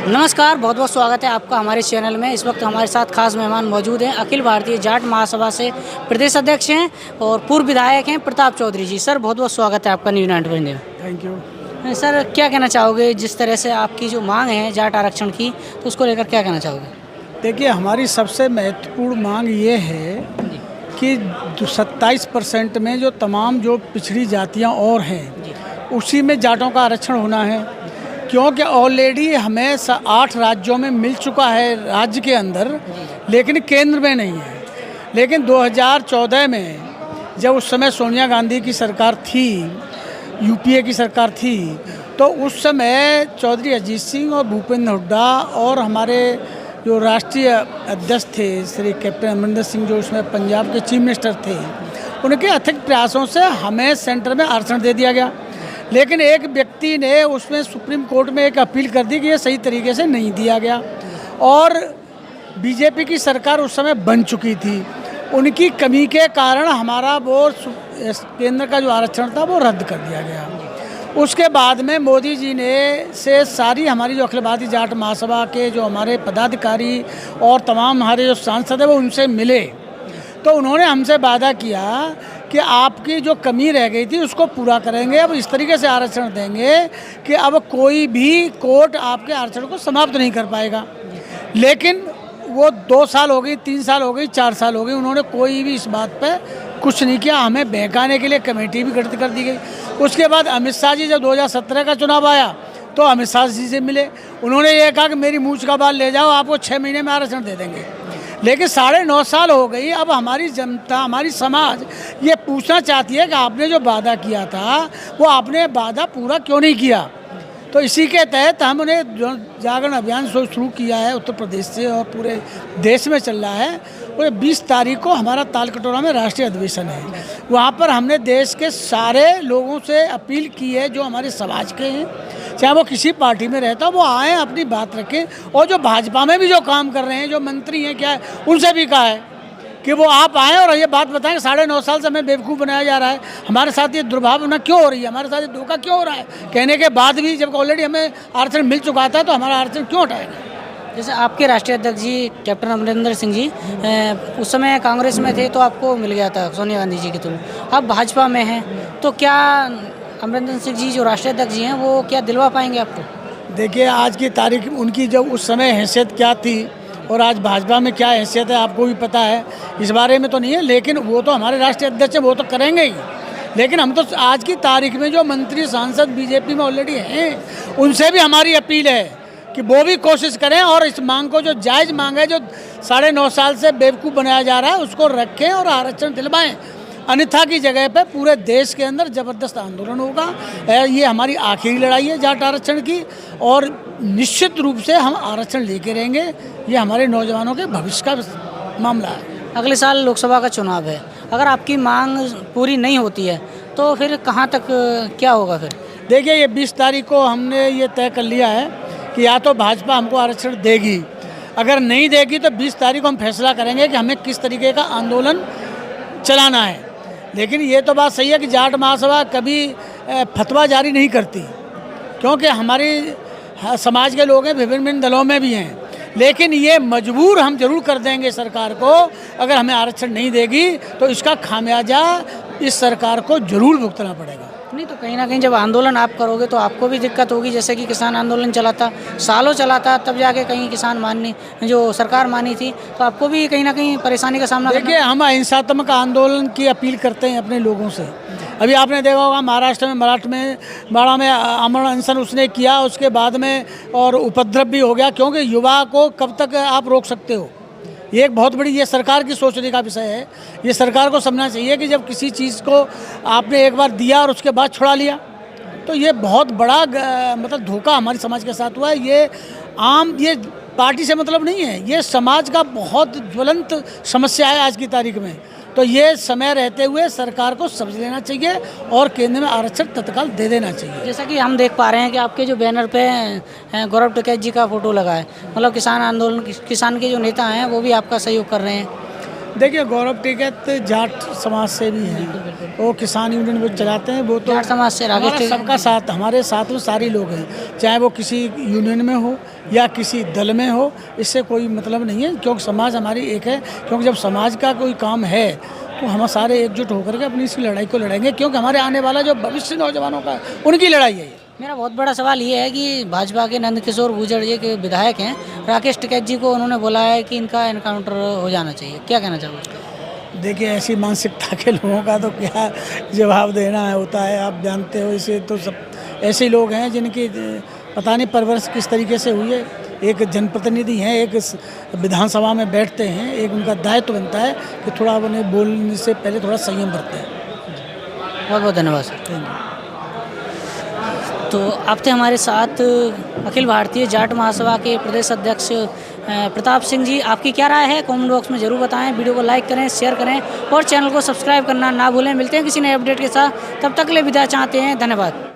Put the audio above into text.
नमस्कार, बहुत बहुत स्वागत है आपका हमारे चैनल में। इस वक्त हमारे साथ खास मेहमान मौजूद हैं। अखिल भारतीय जाट महासभा से प्रदेश अध्यक्ष हैं और पूर्व विधायक हैं प्रताप चौधरी जी। सर, बहुत बहुत स्वागत है आपका न्यूज़ 99 में। Thank you. सर, क्या कहना चाहोगे, जिस तरह से आपकी जो मांग है जाट आरक्षण की, तो उसको लेकर क्या कहना चाहोगे? देखिए, हमारी सबसे महत्वपूर्ण मांग ये है कि 27% में जो तमाम जो पिछड़ी जातियाँ और हैं उसी में जाटों का आरक्षण होना है, क्योंकि ऑलरेडी हमें 8 राज्यों में मिल चुका है राज्य के अंदर, लेकिन केंद्र में नहीं है। लेकिन 2014 में जब उस समय सोनिया गांधी की सरकार थी, यूपीए की सरकार थी, तो उस समय चौधरी अजीत सिंह और भूपेंद्र हुड्डा और हमारे जो राष्ट्रीय अध्यक्ष थे श्री कैप्टन अमरिंदर सिंह, जो उसमें पंजाब के चीफ मिनिस्टर थे, उनके अथक प्रयासों से हमें सेंटर में आरक्षण दे दिया गया। लेकिन एक व्यक्ति ने उसमें सुप्रीम कोर्ट में एक अपील कर दी कि ये सही तरीके से नहीं दिया गया, और बीजेपी की सरकार उस समय बन चुकी थी। उनकी कमी के कारण हमारा वो केंद्र का जो आरक्षण था वो रद्द कर दिया गया। उसके बाद में मोदी जी ने से सारी हमारी जो अखिल भारतीय जाट महासभा के जो हमारे पदाधिकारी और तमाम हमारे जो सांसद हैं वो उनसे मिले, तो उन्होंने हमसे वादा किया कि आपकी जो कमी रह गई थी उसको पूरा करेंगे। अब इस तरीके से आरक्षण देंगे कि अब कोई भी कोर्ट आपके आरक्षण को समाप्त नहीं कर पाएगा। लेकिन वो 2 साल हो गई, 3 साल हो गई, 4 साल हो गई, उन्होंने कोई भी इस बात पे कुछ नहीं किया। हमें बहकाने के लिए कमेटी भी गठित कर दी गई। उसके बाद अमित शाह जी जब 2017 का चुनाव आया तो अमित शाह जी से मिले, उन्होंने ये कहा कि मेरी मूंछ का बाल ले जाओ, आपको 6 महीने में आरक्षण दे देंगे। लेकिन 9.5 साल हो गई। अब हमारी जनता, हमारी समाज ये पूछना चाहती है कि आपने जो वादा किया था वो आपने वादा पूरा क्यों नहीं किया। तो इसी के तहत हमने जागरण अभियान शुरू किया है उत्तर प्रदेश से, और पूरे देश में चल रहा है। और 20 तारीख को हमारा तालकटोरा में राष्ट्रीय अधिवेशन है। वहाँ पर हमने देश के सारे लोगों से अपील की है जो हमारे समाज के हैं, चाहे वो किसी पार्टी में रहता हो, वो आएँ, अपनी बात रखें। और जो भाजपा में भी जो काम कर रहे हैं, जो मंत्री हैं, क्या है, उनसे भी कहा है कि वो आप आएँ और ये बात बताएं कि 9.5 साल से हमें बेवकूफ़ बनाया जा रहा है, हमारे साथ ये दुर्भावना क्यों हो रही है, हमारे साथ ये धोखा क्यों हो रहा है। कहने के बाद भी जब ऑलरेडी हमें आरक्षण मिल चुका था तो हमारा आरक्षण क्यों हटाएगा। जैसे आपके राष्ट्रीय अध्यक्ष जी कैप्टन अमरिंदर सिंह जी उस समय कांग्रेस में थे तो आपको मिल गया था सोनिया गांधी जी के थ्रू, अब भाजपा में हैं, तो क्या अमरिंदर सिंह जी जो राष्ट्रीय अध्यक्ष जी हैं वो क्या दिलवा पाएंगे आपको? देखिए, आज की तारीख उनकी जब उस समय हैसियत क्या थी और आज भाजपा में क्या हैसियत है आपको भी पता है, इस बारे में तो नहीं है। लेकिन वो तो हमारे राष्ट्रीय अध्यक्ष हैं, वो तो करेंगे ही। लेकिन हम तो आज की तारीख में जो मंत्री सांसद बीजेपी में ऑलरेडी हैं उनसे भी हमारी अपील है कि वो भी कोशिश करें और इस मांग को, जो जायज़ मांग है, जो 9.5 साल से बेवकूफ़ बनाया जा रहा है, उसको रखें और आरक्षण दिलवाएं। अन्यथा की जगह पे पूरे देश के अंदर ज़बरदस्त आंदोलन होगा। ये हमारी आखिरी लड़ाई है जाट आरक्षण की, और निश्चित रूप से हम आरक्षण लेके रहेंगे। ये हमारे नौजवानों के भविष्य का मामला है। अगले साल लोकसभा का चुनाव है, अगर आपकी मांग पूरी नहीं होती है तो फिर कहाँ तक क्या होगा फिर? देखिए, ये 20 तारीख को हमने ये तय कर लिया है कि या तो भाजपा हमको आरक्षण देगी, अगर नहीं देगी तो 20 तारीख को हम फैसला करेंगे कि हमें किस तरीके का आंदोलन चलाना है। लेकिन ये तो बात सही है कि जाट महासभा कभी फतवा जारी नहीं करती, क्योंकि हमारी समाज के लोग हैं, विभिन्न दलों में भी हैं। लेकिन ये मजबूर हम जरूर कर देंगे सरकार को, अगर हमें आरक्षण नहीं देगी तो इसका खामियाजा इस सरकार को जरूर भुगतना पड़ेगा। नहीं तो कहीं ना कहीं जब आंदोलन आप करोगे तो आपको भी दिक्कत होगी, जैसे कि किसान आंदोलन चला था, सालों चला था, तब जाके कहीं किसान माननी, जो सरकार मानी थी, तो आपको भी कहीं ना कहीं परेशानी का सामना देखिए, हम अहिंसात्मक आंदोलन की अपील करते हैं अपने लोगों से। अभी आपने देखा होगा महाराष्ट्र में मराठवाड़ा में आमरण अनशन उसने किया, उसके बाद में और उपद्रव भी हो गया, क्योंकि युवा को कब तक आप रोक सकते हो। ये एक बहुत बड़ी, ये सरकार की सोचने का विषय है। ये सरकार को समझना चाहिए कि जब किसी चीज़ को आपने एक बार दिया और उसके बाद छुड़ा लिया, तो ये बहुत बड़ा मतलब धोखा हमारे समाज के साथ हुआ है। ये पार्टी से मतलब नहीं है, ये समाज का बहुत ज्वलंत समस्या है आज की तारीख में। तो ये समय रहते हुए सरकार को समझ लेना चाहिए और केंद्र में आरक्षण तत्काल दे देना चाहिए। जैसा कि हम देख पा रहे हैं कि आपके जो बैनर पे गौरव टिकैत जी का फोटो लगा है, मतलब किसान आंदोलन, किसान के जो नेता हैं वो भी आपका सहयोग कर रहे हैं। देखिए गौरव टिकैत जाट समाज से भी हैं, वो किसान यूनियन वो चलाते हैं, वो तो जाट समाज से राकेश हमारा टिकैत- सबका साथ, हमारे साथ वो सारे लोग हैं, चाहे वो किसी यूनियन में हो या किसी दल में हो, इससे कोई मतलब नहीं है, क्योंकि समाज हमारी एक है। क्योंकि जब समाज का कोई काम है तो हम सारे एकजुट होकर के अपनी इस लड़ाई को लड़ेंगे, क्योंकि हमारे आने वाला जो भविष्य नौजवानों का है, उनकी लड़ाई है ये। मेरा बहुत बड़ा सवाल ये है कि भाजपा के नंदकिशोर गुर्जर जी के विधायक हैं, राकेश टिकैत जी को उन्होंने बोला है कि इनका एनकाउंटर हो जाना चाहिए, क्या कहना चाहोगे? देखिए ऐसी मानसिकता के लोगों का तो क्या जवाब देना है होता है, आप जानते हो। इसे तो सब ऐसे लोग हैं जिनकी पता नहीं परवरिश किस तरीके से हुई है। एक जनप्रतिनिधि हैं, एक विधानसभा में बैठते हैं, एक उनका दायित्व बनता है कि थोड़ा उन्हें बोलने से पहले थोड़ा संयम बरतें। बहुत बहुत धन्यवाद सर। तो अब थे हमारे साथ अखिल भारतीय जाट महासभा के प्रदेश अध्यक्ष प्रताप सिंह जी। आपकी क्या राय है कमेंट बॉक्स में ज़रूर बताएं। वीडियो को लाइक करें, शेयर करें और चैनल को सब्सक्राइब करना ना भूलें। मिलते हैं किसी नए अपडेट के साथ, तब तक के लिए विदा चाहते हैं। धन्यवाद।